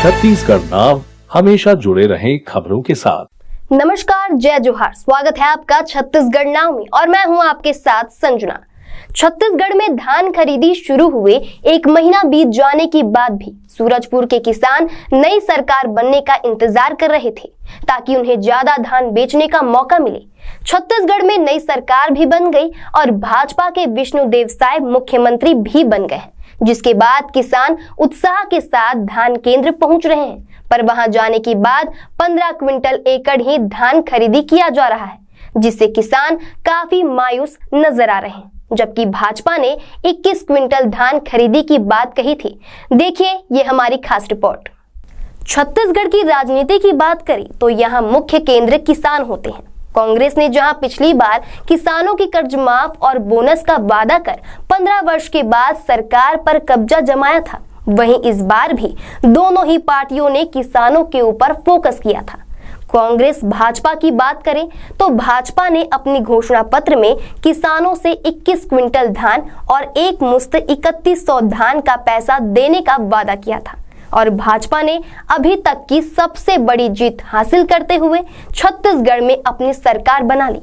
छत्तीसगढ़ नाव हमेशा जुड़े रहें खबरों के साथ। नमस्कार, जय जोहार। स्वागत है आपका छत्तीसगढ़ नाव में और मैं हूं आपके साथ संजना। छत्तीसगढ़ में धान खरीदी शुरू हुए 1 महीना बीत जाने के बाद भी सूरजपुर के किसान नई सरकार बनने का इंतजार कर रहे थे ताकि उन्हें ज्यादा धान बेचने का मौका मिले। छत्तीसगढ़ में नई सरकार भी बन गई और भाजपा के विष्णुदेव साय मुख्यमंत्री भी बन गए, जिसके बाद किसान उत्साह के साथ धान केंद्र पहुंच रहे हैं। पर वहां जाने के बाद 15 क्विंटल एकड़ ही धान खरीदी किया जा रहा है, जिससे किसान काफी मायूस नजर आ रहे हैं। जबकि भाजपा ने 21 क्विंटल धान खरीदी की बात कही थी। देखिए ये हमारी खास रिपोर्ट। छत्तीसगढ़ की राजनीति की बात करें तो यहाँ मुख्य केंद्र किसान होते हैं। कांग्रेस ने जहां पिछली बार किसानों की कर्ज माफ और बोनस का वादा कर 15 वर्ष के बाद सरकार पर कब्जा जमाया था, वहीं इस बार भी दोनों ही पार्टियों ने किसानों के ऊपर फोकस किया था। कांग्रेस भाजपा की बात करें तो भाजपा ने अपनी घोषणा पत्र में किसानों से 21 क्विंटल धान और एक मुश्त 3100 धान का पैसा देने का वादा किया था और भाजपा ने अभी तक की सबसे बड़ी जीत हासिल करते हुए छत्तीसगढ़ में अपनी सरकार बना ली।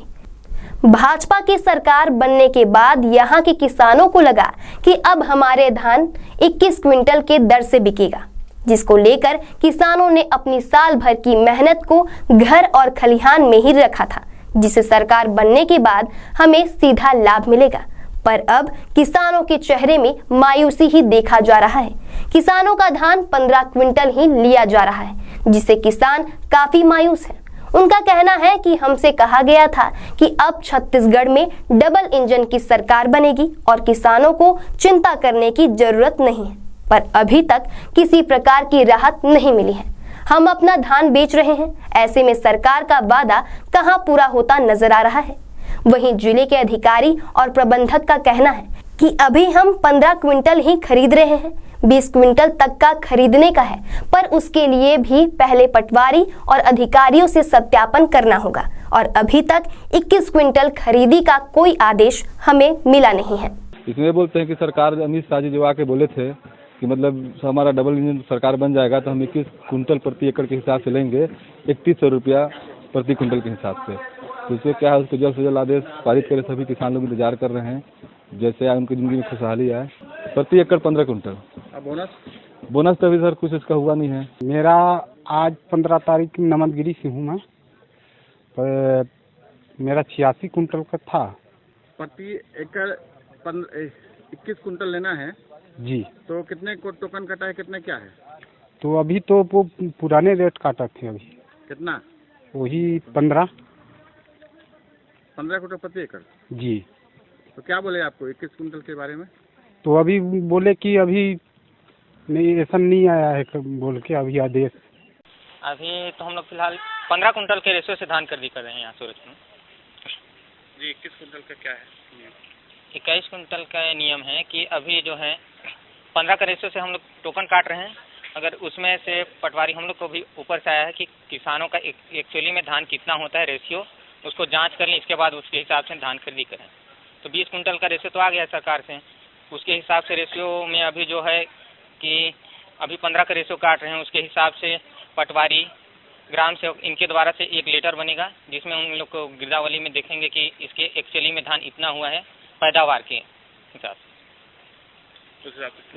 भाजपा की सरकार बनने के बाद यहाँ के किसानों को लगा कि अब हमारे धान 21 क्विंटल के दर से बिकेगा, जिसको लेकर किसानों ने अपनी साल भर की मेहनत को घर और खलिहान में ही रखा था, जिसे सरकार बनने के बाद हमें सीधा लाभ मिलेगा। पर अब किसानों के चेहरे में मायूसी ही देखा जा रहा है। किसानों का धान 15 क्विंटल ही लिया जा रहा है, जिससे किसान काफी मायूस है। उनका कहना है कि हमसे कहा गया था कि अब छत्तीसगढ़ में डबल इंजन की सरकार बनेगी और किसानों को चिंता करने की जरूरत नहीं है, पर अभी तक किसी प्रकार की राहत नहीं मिली है। हम अपना धान बेच रहे हैं, ऐसे में सरकार का वादा कहां पूरा होता नजर आ रहा है। वहीं जिले के अधिकारी और प्रबंधक का कहना है कि अभी हम 15 क्विंटल ही खरीद रहे हैं, 20 क्विंटल तक का खरीदने का है, पर उसके लिए भी पहले पटवारी और अधिकारियों से सत्यापन करना होगा और अभी तक 21 क्विंटल खरीदी का कोई आदेश हमें मिला नहीं है। इसमें बोलते हैं कि सरकार अमित शाह जी जो आके बोले थे कि मतलब हमारा डबल इंजन सरकार बन जाएगा तो हम 21 क्विंटल प्रति एकड़ के हिसाब से लेंगे, 3100 रुपया प्रति क्विंटल के हिसाब से। तो इससे क्या है, उसको जल्द से जल्द आदेश पारित करे। सभी किसान लोग इंतजार कर रहे हैं, जैसे आए उनकी जिंदगी में खुशहाली आए। प्रति एकड़ 15 क्विंटल। बोनस तो अभी सर कुछ इसका हुआ नहीं है। मेरा आज 15 तारीख नमदगिरी से हूँ मैं, तो मेरा 86 क्विंटल का था। प्रति एकड़ 21 क्विंटल लेना है जी। तो कितने को टोकन कटा है, कितने क्या है? तो अभी तो वो पुराने रेट काटा थे। अभी कितना? वही 15 क्विंटल प्रति एकड़ जी। तो क्या बोले आपको 21 क्विंटल के बारे में? तो अभी बोले कि अभी नहीं, ऐसा नहीं आया है बोल के अभी आदेश। अभी तो हम लोग फिलहाल 15 क्विंटल के रेशो से धान खरीदी कर रहे हैं यहाँ सूरजपुर जी। 21 क्विंटल का क्या है नियम? 21 क्विंटल का नियम है कि अभी जो है 15 का रेशो से हम लोग टोकन काट रहे हैं। अगर उसमें से पटवारी हम लोग को भी ऊपर से आया है कि किसानों का एक्चुअली में धान कितना होता है रेशियो, उसको जांच कर लें, इसके बाद उसके हिसाब से धान खरीदी करें। तो 20 क्विंटल का रेशियो तो आ गया सरकार से, उसके हिसाब से रेशियो में अभी जो है कि अभी 15 का रेशियो काट रहे हैं। उसके हिसाब से पटवारी, ग्राम सेवक, इनके द्वारा से एक लेटर बनेगा जिसमें उन लोग को गिरदावली में देखेंगे कि इसके एक्चुअली में धान इतना हुआ है पैदावार के हिसाब से।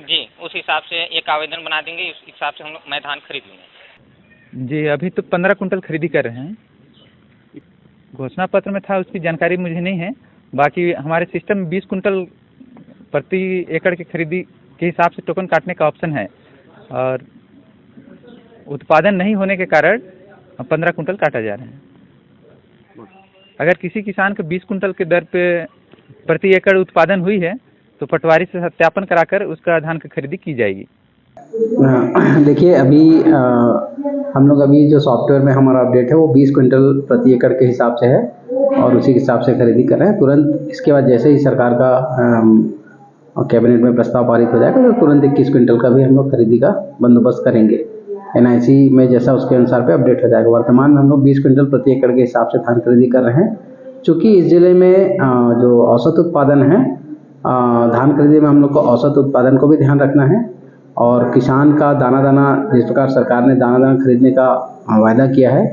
जी, उस हिसाब से एक आवेदन बना देंगे, उस हिसाब से हम लोग मैं धान खरीद लूँगा। जी, अभी तो 15 क्विंटल खरीदी कर रहे हैं। घोषणा पत्र में था, उसकी जानकारी मुझे नहीं है। बाकी हमारे सिस्टम में 20 क्विंटल प्रति एकड़ की खरीदी के हिसाब से टोकन काटने का ऑप्शन है और उत्पादन नहीं होने के कारण 15 क्विंटल काटा जा रहा है। अगर किसी किसान को 20 क्विंटल के दर पे प्रति एकड़ उत्पादन हुई है तो पटवारी से सत्यापन कराकर उसका धान की खरीदी की जाएगी। देखिए अभी हम लोग अभी जो सॉफ्टवेयर में हमारा अपडेट है वो 20 क्विंटल प्रति एकड़ के हिसाब से है और उसी के हिसाब से खरीदी कर रहे हैं। तुरंत इसके बाद जैसे ही सरकार का कैबिनेट में प्रस्ताव पारित हो जाएगा तो तुरंत 21 क्विंटल का भी हम लोग खरीदी का बंदोबस्त करेंगे। NIC में जैसा उसके अनुसार पे अपडेट हो जाएगा। वर्तमान में हम लोग 20 क्विंटल प्रति एकड़ के हिसाब से धान खरीदी कर रहे हैं। चूँकि इस जिले में जो औसत उत्पादन है, धान खरीदी में हम लोग को औसत उत्पादन को भी ध्यान रखना है और किसान का दाना दाना, जिस प्रकार सरकार ने दाना दाना खरीदने का वायदा किया है,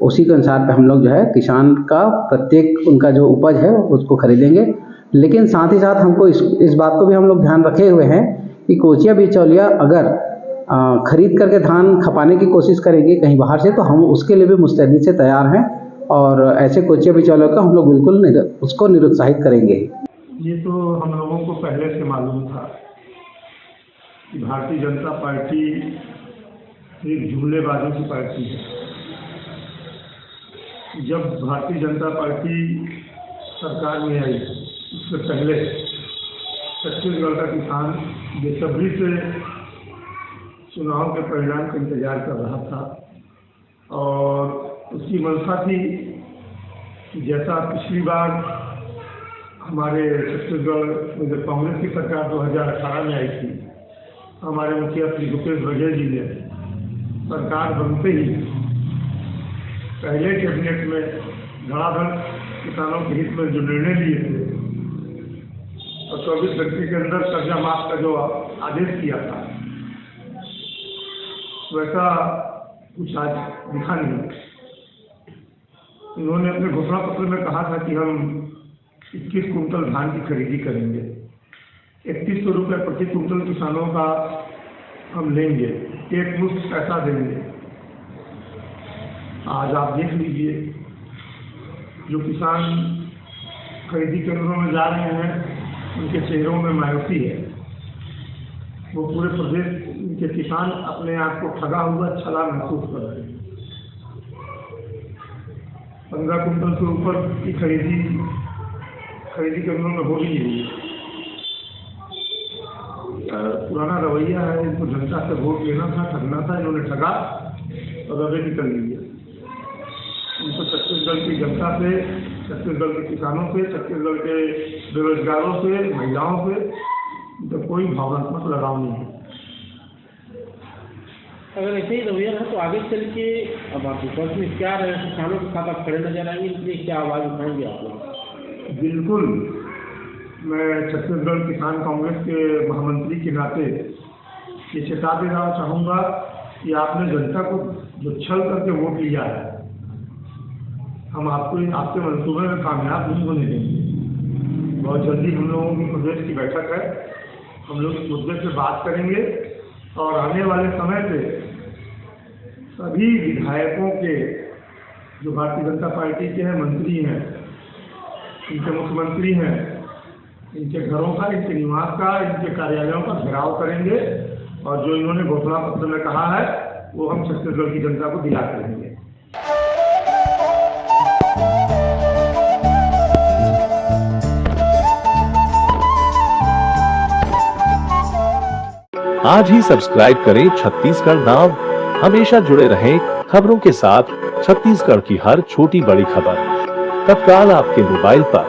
उसी के अनुसार पे हम लोग जो है किसान का प्रत्येक उनका जो उपज है उसको खरीदेंगे। लेकिन साथ ही साथ हमको इस बात को भी हम लोग ध्यान रखे हुए हैं कि कोचिया बिचौलिया अगर खरीद करके धान खपाने की कोशिश करेंगे कहीं बाहर से, तो हम उसके लिए भी मुस्तैदी से तैयार हैं और ऐसे कोचिया बिचौलियों का हम लोग बिल्कुल उसको निरुत्साहित करेंगे। ये तो हम लोगों को पहले से मालूम था कि भारतीय जनता पार्टी एक जुमलेबाजों की पार्टी है। जब भारतीय जनता पार्टी सरकार में आई उससे पहले छत्तीसगढ़ का किसान बेसब्री से चुनाव के परिणाम का इंतजार कर रहा था और उसकी मंशा थी कि जैसा पिछली बार हमारे छत्तीसगढ़ में जब कांग्रेस की सरकार 2018 में आई थी, हमारे मुखिया श्री भूपेश बघेल जी ने सरकार बनते ही पहले कैबिनेट में धड़ाधड़ किसानों के हित में जो निर्णय लिए थे और 24 घंटे के अंदर कर्जा माफ का जो आदेश किया था, वैसा कुछ आज दिखा नहीं। इन्होंने अपने घोषणा पत्र में कहा था कि हम 21 कुंटल धान की खरीदी करेंगे, 3100 रुपये प्रति कुंटल किसानों का हम लेंगे, एक मुश्त पैसा देंगे। आज आप देख लीजिए, जो किसान खरीदी केंद्रों में जा रहे हैं उनके चेहरों में मायूसी है। वो पूरे प्रदेश के किसान अपने आप को ठगा हुआ छला महसूस कर रहे हैं। 15 कुंटल से ऊपर की खरीदी केंद्रों में हो रही है। पुराना रवैया है, इनको जनता से वोट लेना था, ठगना था, इन्होंने ठगा और रवे निकल लिया। इनको छत्तीसगढ़ की जनता से, छत्तीसगढ़ के किसानों से, छत्तीसगढ़ के बेरोजगारों से, महिलाओं से तो कोई भावनात्मक लगाव नहीं है। अगर ऐसे ही रवैया रहा तो आगे चल के अब आप विपक्ष में क्या रहे, किसानों के साथ आप खड़े नजर आएंगे, इसलिए क्या आवाज़ उठाएंगे आप लोग? बिल्कुल, मैं छत्तीसगढ़ किसान कांग्रेस के महामंत्री के नाते ये चेता देना चाहूँगा कि आपने जनता को जो छल करके वोट लिया है, हम आपको आपके मंसूबे में कामयाब नहीं होने देंगे। बहुत जल्दी हम लोगों की प्रदेश की बैठक है, हम लोग इस मुद्दे पे बात करेंगे और आने वाले समय पे सभी विधायकों के, जो भारतीय जनता पार्टी के हैं, मंत्री हैं, इनके मुख्यमंत्री हैं, इनके घरों का, इनके निवास का, इनके कार्यालयों का घेराव करेंगे और जो इन्होंने घोषणा पत्र में कहा है वो हम छत्तीसगढ़ की जनता को दिला करेंगे। आज ही सब्सक्राइब करें छत्तीसगढ़ नाव, हमेशा जुड़े रहें खबरों के साथ। छत्तीसगढ़ की हर छोटी बड़ी खबर तत्काल आपके मोबाइल पर।